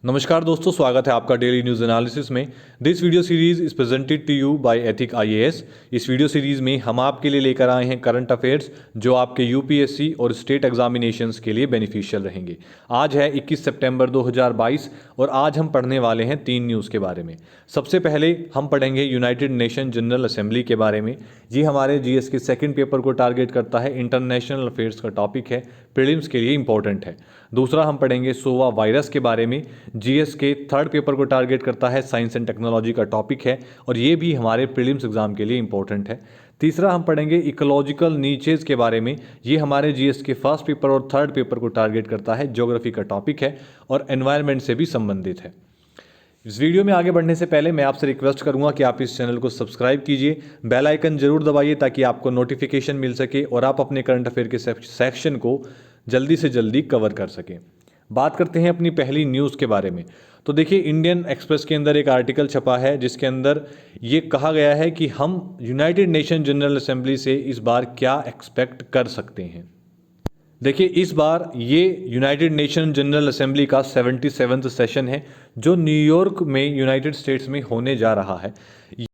नमस्कार दोस्तों, स्वागत है आपका डेली न्यूज़ एनालिसिस में। This video series is presented to you by Ethic IAS. इस वीडियो सीरीज में हम आपके लिए लेकर आए हैं करंट अफेयर्स जो आपके यूपीएससी और स्टेट एग्जामिनेशंस के लिए बेनिफिशियल रहेंगे। आज है 21 सितंबर 2022 और आज हम पढ़ने वाले हैं 3 न्यूज़ के बारे में। सबसे पहले हम पढ़ेंगे यूनाइटेड नेशन जनरल असेंबली के बारे में। ये हमारे जीएस के सेकंड पेपर को टारगेट करता है, इंटरनेशनल अफेयर्स का टॉपिक है, प्रीलिम्स के लिए इंपॉर्टेंट है। दूसरा हम पढ़ेंगे सोवा वायरस के बारे में, जीएस के थर्ड पेपर को टारगेट करता है, साइंस एंड टेक्नोलॉजी का टॉपिक है और ये भी हमारे प्रीलिम्स एग्जाम के लिए इंपॉर्टेंट है। तीसरा हम पढ़ेंगे इकोलॉजिकल नीचेज के बारे में। ये हमारे जीएस के फर्स्ट पेपर और थर्ड पेपर को टारगेट करता है, ज्योग्राफी का टॉपिक है और एनवायरनमेंट से भी संबंधित है। इस वीडियो में आगे बढ़ने से पहले मैं आपसे रिक्वेस्ट करूंगा कि आप इस चैनल को सब्सक्राइब कीजिए, बेल आइकन जरूर दबाइए ताकि आपको नोटिफिकेशन मिल सके और आप अपने करंट अफेयर के सेक्शन को जल्दी से जल्दी कवर कर सकें। बात करते हैं अपनी पहली न्यूज़ के बारे में। तो देखिए, इंडियन एक्सप्रेस के अंदर एक आर्टिकल छपा है जिसके अंदर ये कहा गया है कि हम यूनाइटेड नेशन जनरल असेंबली से इस बार क्या एक्सपेक्ट कर सकते हैं। देखिए, इस बार ये यूनाइटेड नेशन जनरल असेंबली का 77वां सेशन है जो न्यूयॉर्क में यूनाइटेड स्टेट्स में होने जा रहा है।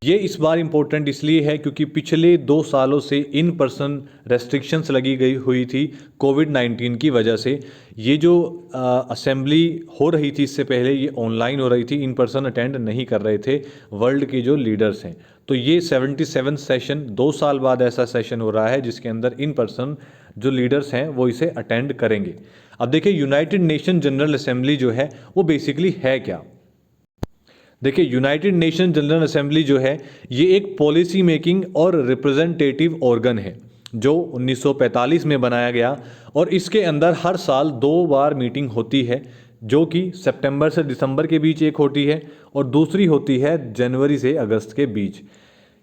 ये इस बार इम्पोर्टेंट इसलिए है क्योंकि पिछले 2 सालों से इन पर्सन रेस्ट्रिक्शंस लगी गई हुई थी कोविड-19 की वजह से। ये जो असेंबली हो रही थी इससे पहले ये ऑनलाइन हो रही थी, इन पर्सन अटेंड नहीं कर रहे थे वर्ल्ड के जो लीडर्स हैं। तो ये 77वां सेशन 2 साल बाद ऐसा सेशन हो रहा है जिसके अंदर इन पर्सन जो लीडर्स हैं वो इसे अटेंड करेंगे। अब देखिए, यूनाइटेड नेशन जनरल असेंबली जो है वो बेसिकली है क्या। देखिए, यूनाइटेड नेशन जनरल असेंबली जो है ये एक पॉलिसी मेकिंग और रिप्रेजेंटेटिव ऑर्गन है जो 1945 में बनाया गया और इसके अंदर हर साल 2 बार मीटिंग होती है, जो कि सितंबर से दिसंबर के बीच एक होती है और दूसरी होती है जनवरी से अगस्त के बीच।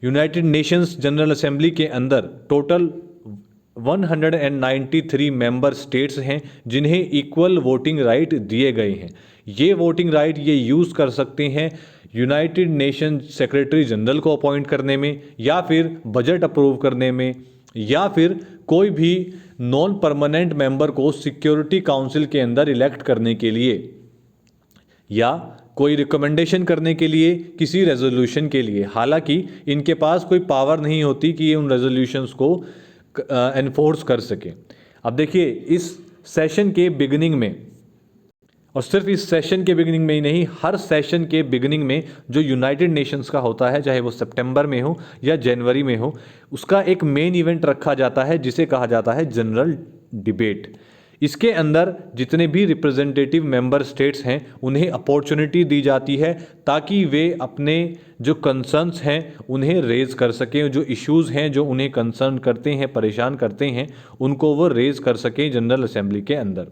यूनाइटेड नेशंस जनरल असेंबली के अंदर टोटल 193 मेंबर स्टेट्स हैं जिन्हें इक्वल वोटिंग राइट दिए गए हैं। ये वोटिंग राइट ये यूज़ कर सकते हैं यूनाइटेड नेशन सेक्रेटरी जनरल को अपॉइंट करने में, या फिर बजट अप्रूव करने में, या फिर कोई भी नॉन परमानेंट मेंबर को सिक्योरिटी काउंसिल के अंदर इलेक्ट करने के लिए, या कोई रिकमेंडेशन करने के लिए, किसी रेजोल्यूशन के लिए। हालांकि इनके पास कोई पावर नहीं होती कि ये उन रेजोल्यूशंस को एनफोर्स कर सके। अब देखिए, इस सेशन के बिगिनिंग में, और सिर्फ इस सेशन के बिगिनिंग में ही नहीं, हर सेशन के बिगिनिंग में जो यूनाइटेड नेशंस का होता है, चाहे वो सितंबर में हो या जनवरी में हो, उसका एक मेन इवेंट रखा जाता है जिसे कहा जाता है जनरल डिबेट। इसके अंदर जितने भी रिप्रेजेंटेटिव मेंबर स्टेट्स हैं उन्हें अपॉर्चुनिटी दी जाती है ताकि वे अपने जो कंसर्न्स हैं उन्हें रेज कर सकें, जो इश्यूज़ हैं जो उन्हें कंसर्न करते हैं, परेशान करते हैं, उनको वो रेज कर सकें जनरल असेंबली के अंदर।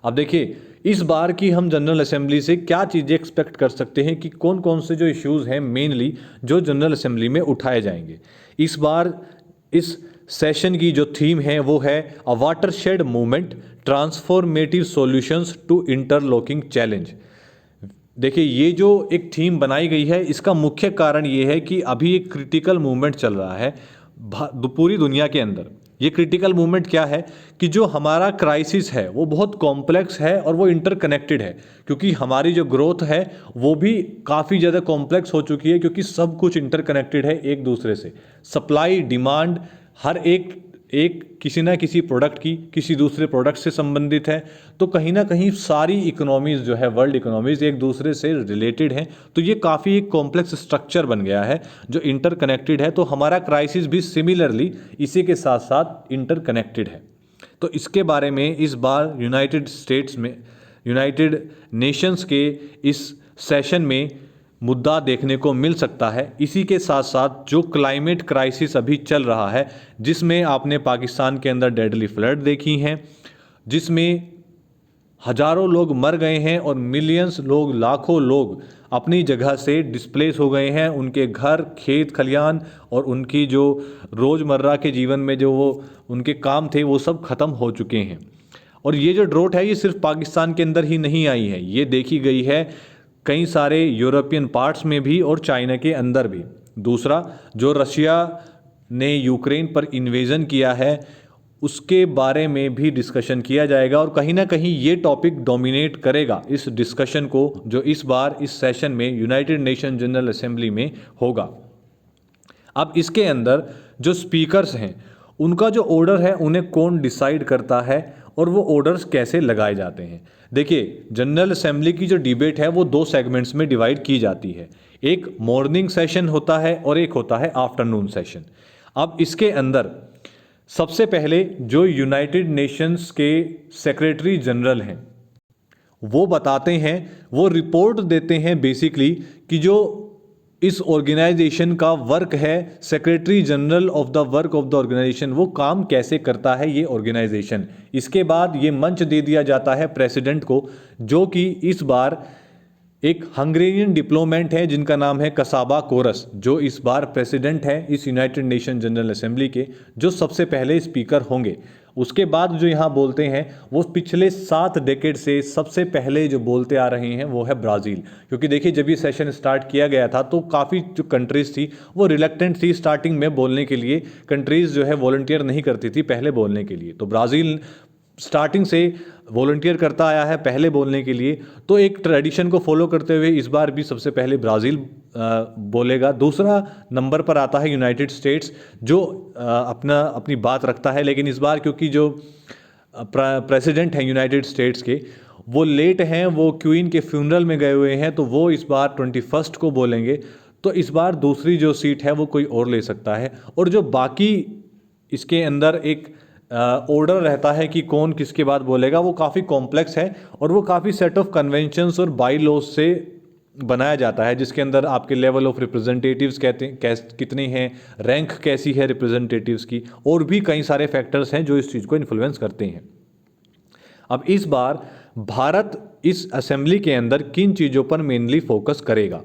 अब देखिए, इस बार की हम जनरल असेंबली से क्या चीज़ें एक्सपेक्ट कर सकते हैं कि कौन कौन से जो इश्यूज़ हैं मेनली जो जनरल असेंबली में उठाए जाएंगे। इस बार इस सेशन की जो थीम है वो है a watershed movement, transformative solutions to interlocking challenge. देखिए, ये जो एक थीम बनाई गई है इसका मुख्य कारण ये है कि अभी एक क्रिटिकल मूवमेंट चल रहा है पूरी दुनिया के अंदर। ये क्रिटिकल मूवमेंट क्या है कि जो हमारा क्राइसिस है वो बहुत कॉम्प्लेक्स है और वो इंटरकनेक्टेड है, क्योंकि हमारी जो ग्रोथ है वो भी काफ़ी ज़्यादा कॉम्प्लेक्स हो चुकी है क्योंकि सब कुछ इंटरकनेक्टेड है एक दूसरे से। सप्लाई डिमांड हर एक किसी ना किसी प्रोडक्ट की किसी दूसरे प्रोडक्ट से संबंधित है। तो कहीं ना कहीं सारी इकोनॉमीज़ जो है, वर्ल्ड इकोनॉमीज़ एक दूसरे से रिलेटेड हैं। तो ये काफ़ी एक कॉम्प्लेक्स स्ट्रक्चर बन गया है जो इंटरकनेक्टेड है। तो हमारा क्राइसिस भी सिमिलरली इसी के साथ साथ इंटरकनेक्टेड है। तो इसके बारे में इस बार यूनाइटेड नेशंस के इस सेशन में मुद्दा देखने को मिल सकता है। इसी के साथ साथ जो क्लाइमेट क्राइसिस अभी चल रहा है, जिसमें आपने पाकिस्तान के अंदर डेडली फ्लड देखी हैं, जिसमें हजारों लोग मर गए हैं और मिलियंस लोग, लाखों लोग अपनी जगह से डिस्प्लेस हो गए हैं। उनके घर, खेत खलियान और उनकी जो रोज़मर्रा के जीवन में जो वो उनके काम थे वो सब ख़त्म हो चुके हैं। और ये जो ड्रोट है ये सिर्फ पाकिस्तान के अंदर ही नहीं आई है, ये देखी गई है कई सारे यूरोपियन पार्ट्स में भी और चाइना के अंदर भी। दूसरा, जो रशिया ने यूक्रेन पर इन्वेजन किया है उसके बारे में भी डिस्कशन किया जाएगा और कहीं ना कहीं ये टॉपिक डोमिनेट करेगा इस डिस्कशन को जो इस बार इस सेशन में यूनाइटेड नेशन जनरल असेंबली में होगा। अब इसके अंदर जो स्पीकर्स हैं उनका जो ऑर्डर है उन्हें कौन डिसाइड करता है और वो ऑर्डर्स कैसे लगाए जाते हैं। देखिए, जनरल असेंबली की जो डिबेट है वो 2 सेगमेंट्स में डिवाइड की जाती है। एक मॉर्निंग सेशन होता है और एक होता है आफ्टरनून सेशन। अब इसके अंदर सबसे पहले जो यूनाइटेड नेशंस के सेक्रेटरी जनरल हैं वो बताते हैं, वो रिपोर्ट देते हैं बेसिकली कि जो इस ऑर्गेनाइजेशन का वर्क है, secretary general of the work of the organisation, वो काम कैसे करता है ये ऑर्गेनाइजेशन। इसके बाद ये मंच दे दिया जाता है प्रेसिडेंट को, जो कि इस बार एक हंगेरियन डिप्लोमेट है जिनका नाम है कसाबा कोरस, जो इस बार प्रेसिडेंट है इस यूनाइटेड नेशन जनरल असेंबली के, जो सबसे पहले स्पीकर होंगे। उसके बाद जो यहाँ बोलते हैं वो पिछले 7 डेकेड से सबसे पहले जो बोलते आ रहे हैं वो है ब्राज़ील। क्योंकि देखिए, जब ये सेशन स्टार्ट किया गया था तो काफ़ी जो कंट्रीज़ थी वो रिलेक्टेंट थी स्टार्टिंग में बोलने के लिए। कंट्रीज़ जो है वॉलंटियर नहीं करती थी पहले बोलने के लिए, तो ब्राज़ील स्टार्टिंग से वॉलंटियर करता आया है पहले बोलने के लिए। तो एक ट्रेडिशन को फॉलो करते हुए इस बार भी सबसे पहले ब्राज़ील बोलेगा। दूसरा नंबर पर आता है यूनाइटेड स्टेट्स, जो अपनी बात रखता है, लेकिन इस बार क्योंकि जो प्रेसिडेंट हैं यूनाइटेड स्टेट्स के वो लेट हैं, वो क्वीन के फ्यूनरल में गए हुए हैं, तो वो इस बार 21 को बोलेंगे। तो इस बार दूसरी जो सीट है वो कोई और ले सकता है। और जो बाकी इसके अंदर एक ऑर्डर रहता है कि कौन किसके बाद बोलेगा, वो काफ़ी कॉम्प्लेक्स है और वो काफ़ी सेट ऑफ कन्वेंशंस और बाई लॉज से बनाया जाता है, जिसके अंदर आपके लेवल ऑफ रिप्रेजेंटेटिव्स कितने हैं, रैंक कैसी है रिप्रेजेंटेटिव्स की, और भी कई सारे फैक्टर्स हैं जो इस चीज़ को इन्फ्लुएंस करते हैं। अब इस बार भारत इस असेंबली के अंदर किन चीज़ों पर मेनली फोकस करेगा।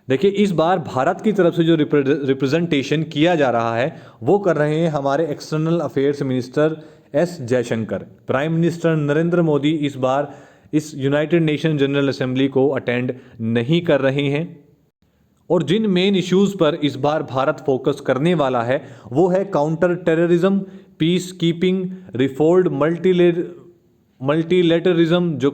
देखिए, इस बार भारत की तरफ से जो रिप्रेजेंटेशन किया जा रहा है वो कर रहे हैं हमारे external affairs minister S Jaishankar. Prime minister Narendra Modi इस बार इस यूनाइटेड नेशन जनरल असेंबली को अटेंड नहीं कर रहे हैं। और जिन मेन इश्यूज़ पर इस बार भारत फोकस करने वाला है वो है counter terrorism, peace keeping, reformed multilateralism जो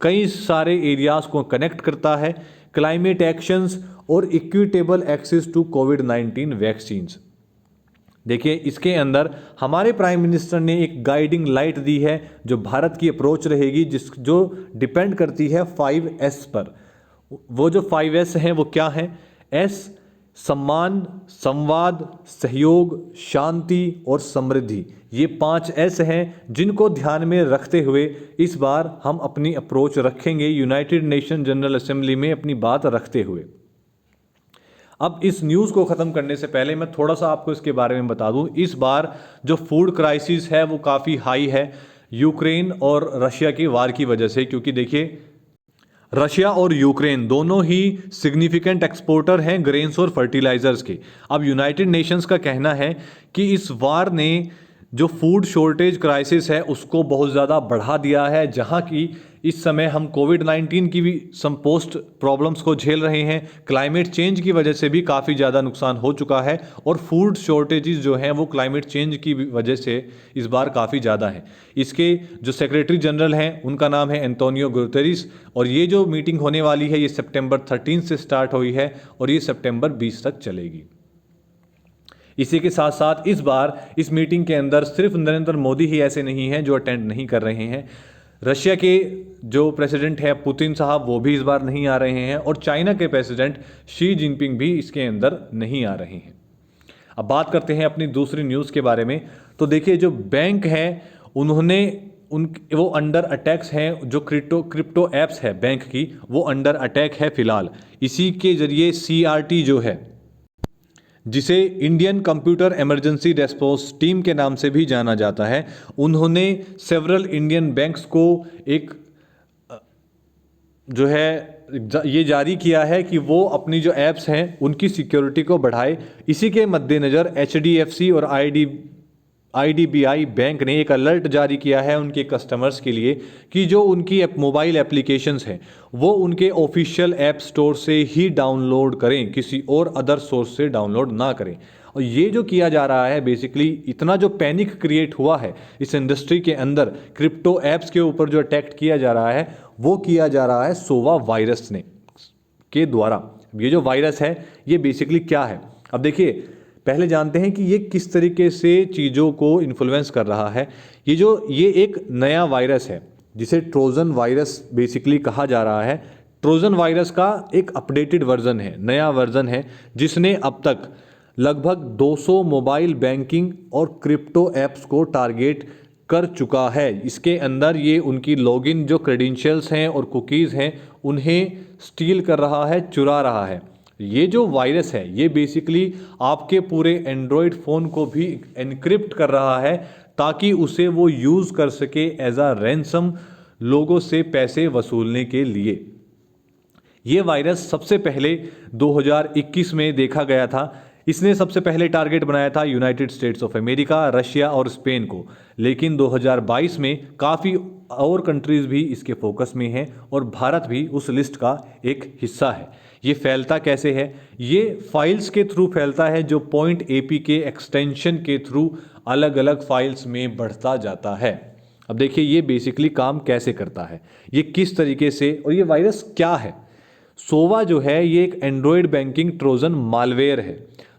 कई सारे एरियाज़ को कनेक्ट करता है, क्लाइमेट एक्शंस और इक्विटेबल एक्सेस टू कोविड-19 वैक्सीन्स। देखिए, इसके अंदर हमारे प्राइम मिनिस्टर ने एक गाइडिंग लाइट दी है जो भारत की अप्रोच रहेगी, जो डिपेंड करती है 5S पर। वो जो 5S हैं वो क्या हैं? S सम्मान, संवाद, सहयोग, शांति और समृद्धि। ये 5S हैं जिनको ध्यान में रखते हुए इस बार हम अपनी अप्रोच रखेंगे यूनाइटेड नेशन जनरल असेंबली में अपनी बात रखते हुए। अब इस न्यूज़ को ख़त्म करने से पहले मैं थोड़ा सा आपको इसके बारे में बता दूं। इस बार जो फूड क्राइसिस है वो काफ़ी हाई है यूक्रेन और रशिया की वार की वजह से, क्योंकि देखिए रशिया और यूक्रेन दोनों ही सिग्निफिकेंट एक्सपोर्टर हैं ग्रेन्स और फर्टिलाइजर्स के। अब यूनाइटेड नेशंस का कहना है कि इस वार ने जो फूड शॉर्टेज क्राइसिस है उसको बहुत ज़्यादा बढ़ा दिया है, जहां की इस समय हम कोविड-19 की भी सम पोस्ट प्रॉब्लम्स को झेल रहे हैं। क्लाइमेट चेंज की वजह से भी काफ़ी ज़्यादा नुकसान हो चुका है और फूड शॉर्टेजेस जो हैं वो क्लाइमेट चेंज की वजह से इस बार काफ़ी ज़्यादा है। इसके जो सेक्रेटरी जनरल हैं उनका नाम है एंटोनियो गुतेरेस, और ये जो मीटिंग होने वाली है ये सितंबर 13 से स्टार्ट हुई है और ये सितंबर 20 तक चलेगी। इसी के साथ साथ इस बार इस मीटिंग के अंदर सिर्फ नरेंद्र मोदी ही ऐसे नहीं हैं जो अटेंड नहीं कर रहे हैं। रशिया के जो प्रेसिडेंट है पुतिन साहब वो भी इस बार नहीं आ रहे हैं और चाइना के प्रेसिडेंट शी जिनपिंग भी इसके अंदर नहीं आ रहे हैं। अब बात करते हैं अपनी दूसरी न्यूज़ के बारे में। तो देखिए, जो बैंक हैं वो अंडर अटैक्स हैं। जो क्रिप्टो एप्स है बैंक की वो अंडर अटैक है फिलहाल। इसी के जरिए CRT जो है, जिसे Indian computer emergency response team के नाम से भी जाना जाता है, उन्होंने सेवरल इंडियन बैंक्स को एक जो है ये जारी किया है कि वो अपनी जो एप्स हैं उनकी सिक्योरिटी को बढ़ाए। इसी के मद्देनज़र HDFC और IDBI बैंक ने एक अलर्ट जारी किया है उनके कस्टमर्स के लिए कि जो उनकी मोबाइल एप्लीकेशंस हैं वो उनके ऑफिशियल ऐप स्टोर से ही डाउनलोड करें, किसी और अदर सोर्स से डाउनलोड ना करें। और ये जो किया जा रहा है बेसिकली, इतना जो पैनिक क्रिएट हुआ है इस इंडस्ट्री के अंदर, क्रिप्टो ऐप्स के ऊपर जो अटैक किया जा रहा है वो किया जा रहा है सोवा वायरस के द्वारा। ये जो वायरस है ये बेसिकली क्या है, अब देखिए पहले जानते हैं कि ये किस तरीके से चीज़ों को इन्फ्लुएंस कर रहा है। ये एक नया वायरस है जिसे ट्रोजन वायरस बेसिकली कहा जा रहा है। ट्रोजन वायरस का एक अपडेटेड वर्जन है, नया वर्जन है, जिसने अब तक लगभग 200 मोबाइल बैंकिंग और क्रिप्टो ऐप्स को टारगेट कर चुका है। इसके अंदर ये उनकी लॉगिन जो क्रेडेंशियल्स हैं और कुकीज़ हैं उन्हें स्टील कर रहा है, चुरा रहा है। ये जो वायरस है ये बेसिकली आपके पूरे एंड्रॉयड फ़ोन को भी एनक्रिप्ट कर रहा है ताकि उसे वो यूज़ कर सके एज अ रैंसम लोगों से पैसे वसूलने के लिए। ये वायरस सबसे पहले 2021 में देखा गया था। इसने सबसे पहले टारगेट बनाया था United states of America, Russia और स्पेन को, लेकिन 2022 में काफ़ी और कंट्रीज़ भी इसके फोकस में हैं और भारत भी उस लिस्ट का एक हिस्सा है। ये फैलता कैसे है? ये फाइल्स के थ्रू फैलता है जो .ap के एक्सटेंशन के थ्रू अलग अलग फाइल्स में बढ़ता जाता है। अब देखिए ये बेसिकली काम कैसे करता है, ये किस तरीके से, और ये वायरस क्या है। सोवा जो है ये एक एंड्रॉयड बैंकिंग ट्रोजन मालवेयर है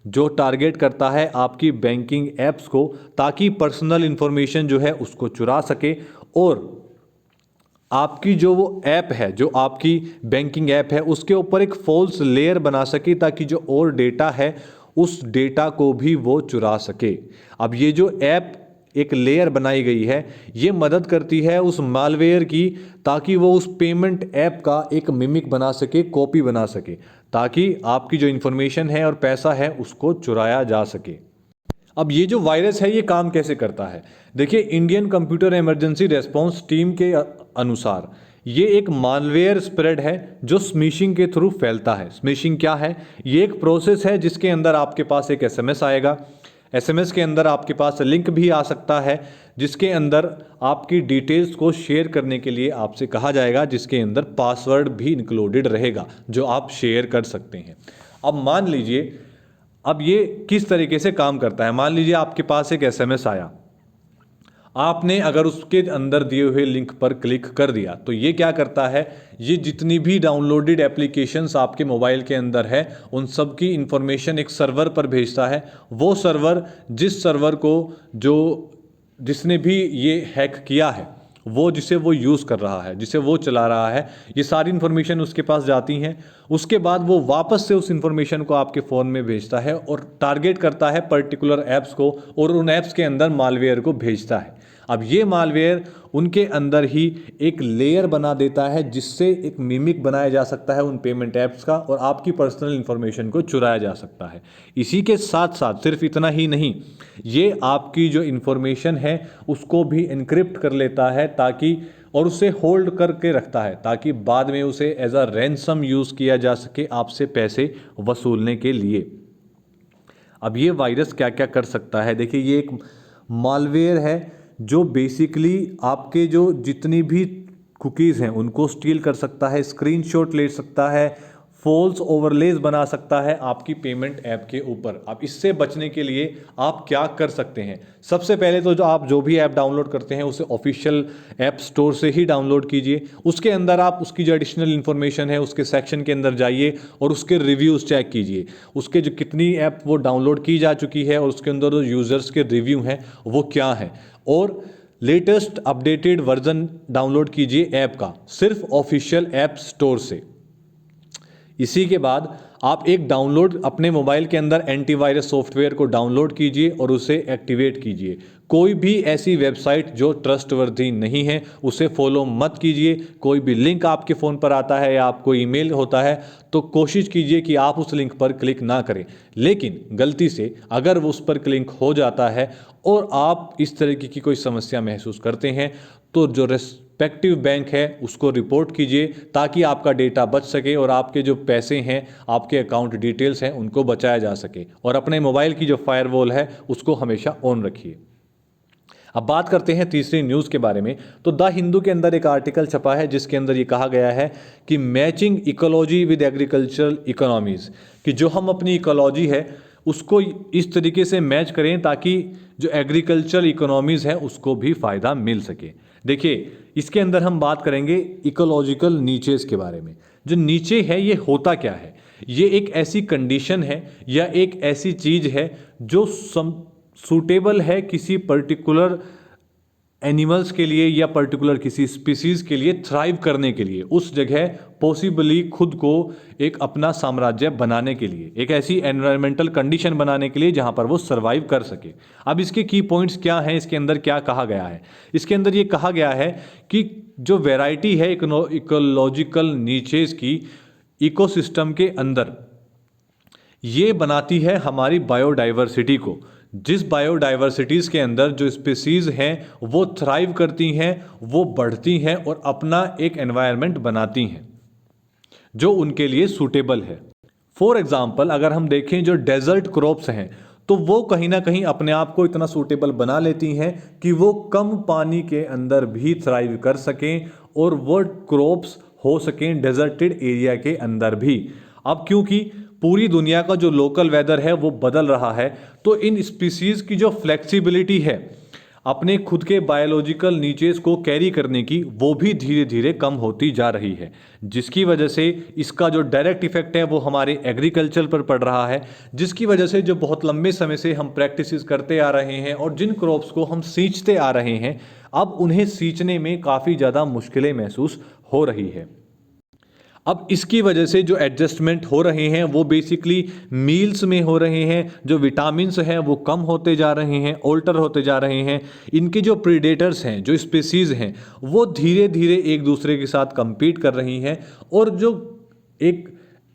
जो टारगेट करता है आपकी बैंकिंग ऐप्स को ताकि पर्सनल इंफॉर्मेशन जो है उसको चुरा सके और आपकी जो वो ऐप है, जो आपकी बैंकिंग ऐप है, उसके ऊपर एक फॉल्स लेयर बना सके ताकि जो और डेटा है उस डेटा को भी वो चुरा सके। अब ये जो ऐप एक लेयर बनाई गई है ये मदद करती है उस मालवेयर की ताकि वो उस पेमेंट ऐप का एक मिमिक बना सके, कॉपी बना सके, ताकि आपकी जो इन्फॉर्मेशन है और पैसा है उसको चुराया जा सके। अब ये जो वायरस है ये काम कैसे करता है? देखिए Indian computer emergency response team के अनुसार ये एक मालवेयर स्प्रेड है जो स्मिशिंग के थ्रू फैलता है। स्मिशिंग क्या है? ये एक प्रोसेस है जिसके अंदर आपके पास एक एसएमएस आएगा। एसएमएस के अंदर आपके पास लिंक भी आ सकता है जिसके अंदर आपकी डिटेल्स को शेयर करने के लिए आपसे कहा जाएगा, जिसके अंदर पासवर्ड भी इंक्लूडेड रहेगा जो आप शेयर कर सकते हैं। अब मान लीजिए, अब ये किस तरीके से काम करता है। मान लीजिए आपके पास एक एसएमएस आया, आपने अगर उसके अंदर दिए हुए लिंक पर क्लिक कर दिया तो ये क्या करता है, ये जितनी भी डाउनलोडेड एप्लीकेशंस आपके मोबाइल के अंदर है उन सब की इंफॉर्मेशन एक सर्वर पर भेजता है। वो सर्वर, जिस सर्वर को जिसने भी ये हैक किया है, वो जिसे वो यूज़ कर रहा है, जिसे वो चला रहा है, ये सारी इन्फॉर्मेशन उसके पास जाती हैं। उसके बाद वो वापस से उस इन्फॉर्मेशन को आपके फ़ोन में भेजता है और टारगेट करता है पर्टिकुलर ऐप्स को और उन ऐप्स के अंदर मालवेयर को भेजता है। अब ये मालवेयर उनके अंदर ही एक लेयर बना देता है जिससे एक मिमिक बनाया जा सकता है उन पेमेंट ऐप्स का और आपकी पर्सनल इन्फॉर्मेशन को चुराया जा सकता है। इसी के साथ साथ सिर्फ इतना ही नहीं, ये आपकी जो इन्फॉर्मेशन है उसको भी एनक्रिप्ट कर लेता है ताकि, और उसे होल्ड करके रखता है ताकि बाद में उसे एज अ रैंसम यूज़ किया जा सके आपसे पैसे वसूलने के लिए। अब ये वायरस क्या क्या कर सकता है? देखिए ये एक मालवेयर है जो बेसिकली आपके जो जितनी भी कुकीज़ हैं उनको स्टील कर सकता है, स्क्रीनशॉट ले सकता है, फॉल्स ओवरलेज बना सकता है आपकी पेमेंट ऐप के ऊपर। अब इससे बचने के लिए आप क्या कर सकते हैं? सबसे पहले तो आप जो भी ऐप डाउनलोड करते हैं उसे ऑफिशियल ऐप स्टोर से ही डाउनलोड कीजिए। उसके अंदर आप उसकी जो एडिशनल इन्फॉर्मेशन है उसके सेक्शन के अंदर जाइए और उसके रिव्यूज़ चेक कीजिए, उसके जो कितनी ऐप वो डाउनलोड की जा चुकी है और उसके अंदर जो यूज़र्स के रिव्यू हैं वो क्या हैं, और लेटेस्ट अपडेटेड वर्जन डाउनलोड कीजिए ऐप का सिर्फ ऑफिशियल ऐप स्टोर से। इसी के बाद आप एक डाउनलोड अपने मोबाइल के अंदर एंटीवायरस सॉफ्टवेयर को डाउनलोड कीजिए और उसे एक्टिवेट कीजिए। कोई भी ऐसी वेबसाइट जो ट्रस्टवर्दी नहीं है उसे फॉलो मत कीजिए। कोई भी लिंक आपके फ़ोन पर आता है या आपको ईमेल होता है तो कोशिश कीजिए कि आप उस लिंक पर क्लिक ना करें। लेकिन गलती से अगर वो उस पर क्लिक हो जाता है और आप इस तरीके की कोई समस्या महसूस करते हैं तो जो रिस्पेक्टिव बैंक है उसको रिपोर्ट कीजिए ताकि आपका डेटा बच सके और आपके जो पैसे हैं, आपके अकाउंट डिटेल्स हैं, उनको बचाया जा सके। और अपने मोबाइल की जो फायरवॉल है उसको हमेशा ऑन रखिए। अब बात करते हैं तीसरी न्यूज़ के बारे में। तो द हिंदू के अंदर एक आर्टिकल छपा है जिसके अंदर ये कहा गया है कि matching ecology with agricultural economies, कि जो हम अपनी इकोलॉजी है उसको इस तरीके से मैच करें ताकि जो एग्रीकल्चर इकोनॉमीज़ है उसको भी फ़ायदा मिल सके। देखिए, इसके अंदर हम बात करेंगे इकोलॉजिकल नीचेस के बारे में। जो नीचे है ये होता क्या है? ये एक ऐसी कंडीशन है या एक ऐसी चीज़ है जो सूटेबल है किसी पर्टिकुलर एनिमल्स के लिए या पर्टिकुलर किसी स्पीसीज़ के लिए थ्राइव करने के लिए, उस जगह पॉसिबली खुद को एक अपना साम्राज्य बनाने के लिए, एक ऐसी एनवायरमेंटल कंडीशन बनाने के लिए जहां पर वो सर्वाइव कर सके। अब इसके की पॉइंट्स क्या हैं, इसके अंदर क्या कहा गया है? इसके अंदर ये कहा गया है कि जो वैरायटी है इकोलॉजिकल नीचेस की इकोसिस्टम के अंदर, ये बनाती है हमारी बायोडाइवर्सिटी को। जिस बायोडाइवर्सिटीज़ के अंदर जो स्पीसीज़ हैं वो थ्राइव करती हैं, वो बढ़ती हैं और अपना एक एनवायरनमेंट बनाती हैं जो उनके लिए सूटेबल है। फॉर एग्जाम्पल, अगर हम देखें जो डेजर्ट क्रॉप्स हैं तो वो कहीं ना कहीं अपने आप को इतना सूटेबल बना लेती हैं कि वो कम पानी के अंदर भी थ्राइव कर सकें और वो क्रॉप्स हो सकें डेजर्टेड एरिया के अंदर भी। अब क्योंकि पूरी दुनिया का जो लोकल वेदर है वो बदल रहा है, तो इन स्पीसीज़ की जो फ्लेक्सिबिलिटी है अपने खुद के बायोलॉजिकल नीचेस को कैरी करने की, वो भी धीरे धीरे कम होती जा रही है, जिसकी वजह से इसका जो डायरेक्ट इफेक्ट है वो हमारे एग्रीकल्चर पर पड़ रहा है, जिसकी वजह से जो बहुत लंबे समय से हम प्रैक्टिसेस करते आ रहे हैं और जिन क्रॉप्स को हम सींचते आ रहे हैं, अब उन्हें सींचने में काफ़ी ज़्यादा मुश्किलें महसूस हो रही है। अब इसकी वजह से जो एडजस्टमेंट हो रहे हैं वो बेसिकली मील्स में हो रहे हैं, जो विटामिन्स हैं वो कम होते जा रहे हैं, ऑल्टर होते जा रहे हैं। इनके जो प्रीडेटर्स हैं, जो स्पीसीज़ हैं, वो धीरे धीरे एक दूसरे के साथ compete कर रही हैं और जो एक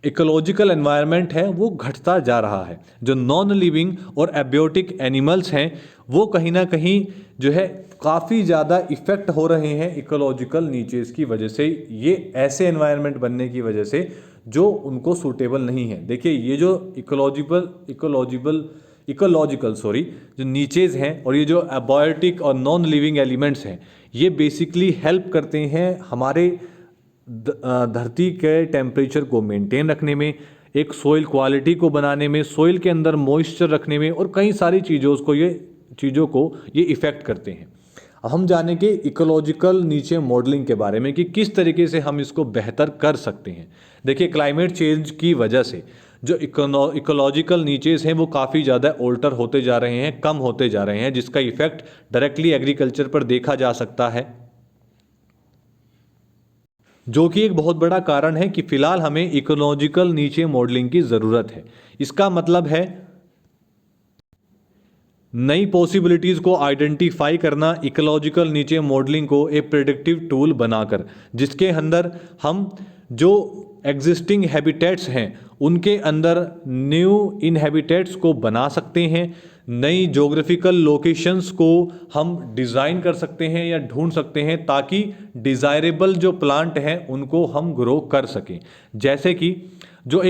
इकोलॉजिकल एनवायरनमेंट है वो घटता जा रहा है। जो नॉन लिविंग और एबियोटिक एनिमल्स हैं वो कहीं ना कहीं जो है काफ़ी ज़्यादा इफ़ेक्ट हो रहे हैं इकोलॉजिकल नीचेस की वजह से, ये ऐसे एनवायरनमेंट बनने की वजह से जो उनको सूटेबल नहीं है। देखिए, ये जो इकोलॉजिकल जो नीचेस हैं और ये जो एबायोटिक और नॉन लिविंग एलिमेंट्स हैं, ये बेसिकली हेल्प करते हैं हमारे धरती के टेम्परेचर को मेंटेन रखने में, एक सोइल क्वालिटी को बनाने में, सोइल के अंदर मॉइस्चर रखने में और कई सारी चीज़ों को ये इफ़ेक्ट करते हैं। अब हम जानेंगे इकोलॉजिकल नीचे मॉडलिंग के बारे में कि किस तरीके से हम इसको बेहतर कर सकते हैं। देखिए, क्लाइमेट चेंज की वजह से जो इकोलॉजिकल नीचेस हैं वो काफ़ी ज़्यादा ऑल्टर होते जा रहे हैं, कम होते जा रहे हैं, जिसका इफ़ेक्ट डायरेक्टली एग्रीकल्चर पर देखा जा सकता है, जो कि एक बहुत बड़ा कारण है कि फ़िलहाल हमें इकोलॉजिकल नीचे मॉडलिंग की ज़रूरत है। इसका मतलब है नई पॉसिबिलिटीज़ को आइडेंटिफाई करना, इकोलॉजिकल नीचे मॉडलिंग को एक प्रेडिक्टिव टूल बनाकर, जिसके अंदर हम जो एग्जिस्टिंग हैबिटेट्स हैं उनके अंदर न्यू इनहैबिटेट्स को बना सकते हैं, नई जोग्राफिकल लोकेशंस को हम डिज़ाइन कर सकते हैं या ढूंढ सकते हैं ताकि डिज़ायरेबल जो प्लांट हैं उनको हम ग्रो कर सकें। जैसे कि जो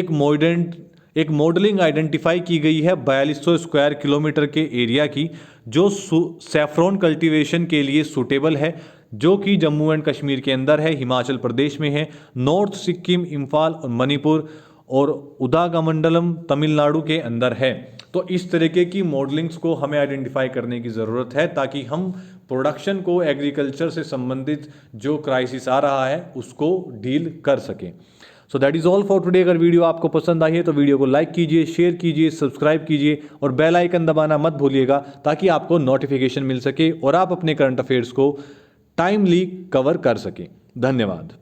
एक मॉडलिंग आइडेंटिफाई की गई है 4200 स्क्वायर किलोमीटर के एरिया की, जो सैफ्रॉन कल्टीवेशन के लिए सूटेबल है, जो कि जम्मू एंड कश्मीर के अंदर है, हिमाचल प्रदेश में है, नॉर्थ सिक्किम, इम्फाल और मणिपुर और उदागमंडलम तमिलनाडु के अंदर है। तो इस तरीके की मॉडलिंग्स को हमें आइडेंटिफाई करने की ज़रूरत है ताकि हम प्रोडक्शन को, एग्रीकल्चर से संबंधित जो क्राइसिस आ रहा है उसको डील कर सकें। So that is all for today. अगर वीडियो आपको पसंद आई है तो वीडियो को लाइक कीजिए, शेयर कीजिए, सब्सक्राइब कीजिए और बेल आइकन दबाना मत भूलिएगा ताकि आपको नोटिफिकेशन मिल सके और आप अपने करंट अफेयर्स को टाइमली कवर कर सकें। धन्यवाद।